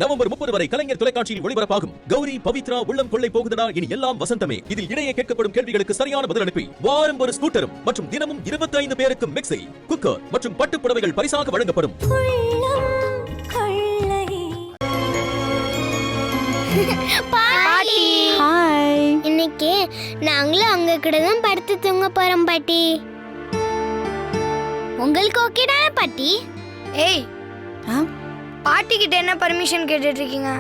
November 30 வரை கலைஞர் தொலைக்காட்சியில் ஒளிபரப்பாகும் கௌரி பவித்ரா உள்ளம் கொள்ளை போகுதடா இனி எல்லாம் வசந்தமே. இதில் இடையே கேட்கப்படும் கேள்விகளுக்கு சரியான பதில் அனுப்பி வாரம் ஒரு ஸ்கூட்டரும் மற்றும் தினமும் 25 பேருக்கு மிக்ஸி, குக்கர் மற்றும் பட்டுப் புடவைகள் பரிசாக வழங்கப்படும். பாட்டி ஹாய். இன்னைக்கு நாங்களும் அங்க கூட தான் படுத்து தூங்க போறோம் பாட்டி. உங்களுக்கு ஓகே தானே பாட்டி? ஏய், பாட்டி கிட்ட என்ன பர்மிஷன் கேட்டுட்டு இருக்கீங்க?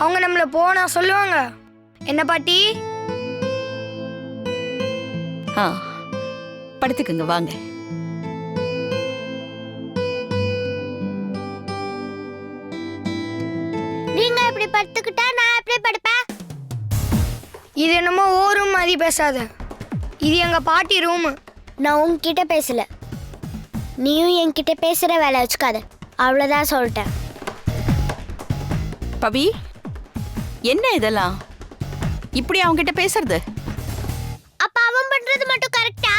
அவங்க நம்மள போனா சொல்லுவாங்க. என்ன பாட்டி? படுத்துக்குங்க வாங்க. நீங்க இப்படி படுத்துக்கிட்டா நான் எப்படி படுப்பேன்? இது என்னமோ ஓ ரூம் மாதிரி பேசாத. இது எங்க பாட்டி ரூம். நான் உன்கிட்ட பேசல, நீயும் என்கிட்ட பேசுற வேலை வச்சுக்காத, அவ்வளவுதான் சொல்லிட்டேன். பவி, என்ன இதெல்லாம் இப்படி அவங்க கிட்ட பேசுறது? அப்ப அவன் பண்றது மட்டும் கரெக்டா?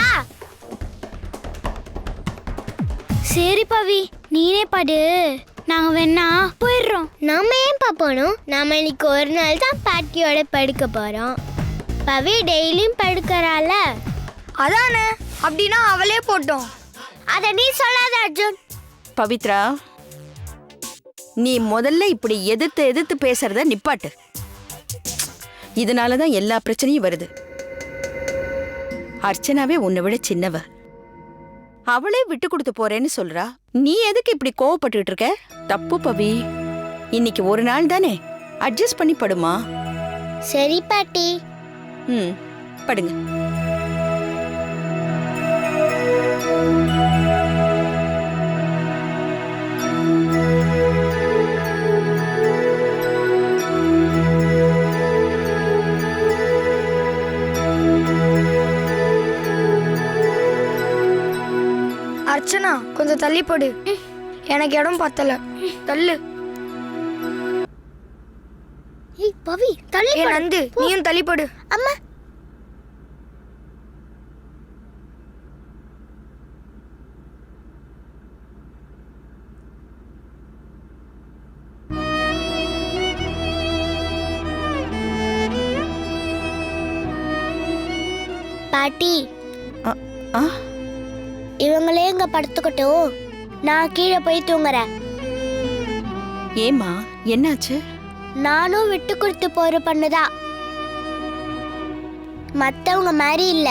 சரி பவி, நீனே படு, நாங்க வேணா போயிடுறோம். நாம ஏன் பாப்போம்? நாம இன்னைக்கு ஒரு நாள் தான் பாட்டியோட படுக்க போறோம். பவி டெய்லியும் படுக்கறால. அதானே, அப்படின்னா அவளே போட்டோம். அத நீ சொல்லாத அர்ஜுன். பவித்ரா, நீ முதல்ல இப்படி எதிர்த்து பேசுறத நிப்பாட்டு. இதனாலதான் எல்லா பிரச்சனையும் வருது. அர்ச்சனாவே உன்னை விட சின்னவ, அவளே விட்டு கொடுத்து போறேன்னு சொல்றா. நீ எதுக்கு இப்படி கோவப்பட்டுட்டு இருக்க? தப்பு பவி. இன்னைக்கு ஒரு நாள் தானே, அட்ஜஸ்ட் பண்ணி படுமா. சரி பாட்டி. படுங்க. அர்ச்சனா, கொஞ்சம் தள்ளி போடு. எனக்கு இடம் பத்தல. தள்ளு. ஏய் பவி, தள்ளி ஏ போடு. நந்து, நீயும் தள்ளி போடு. அம்மா. பாட்டி, இவங்களே இங்க படுத்துக்கட்டும், நான் கீழே போய் தூங்குறேன். ஏமா, என்னாச்சு? நானும் விட்டு கொடுத்து போற பண்ணுதான், மத்தவங்க மாதிரி இல்ல.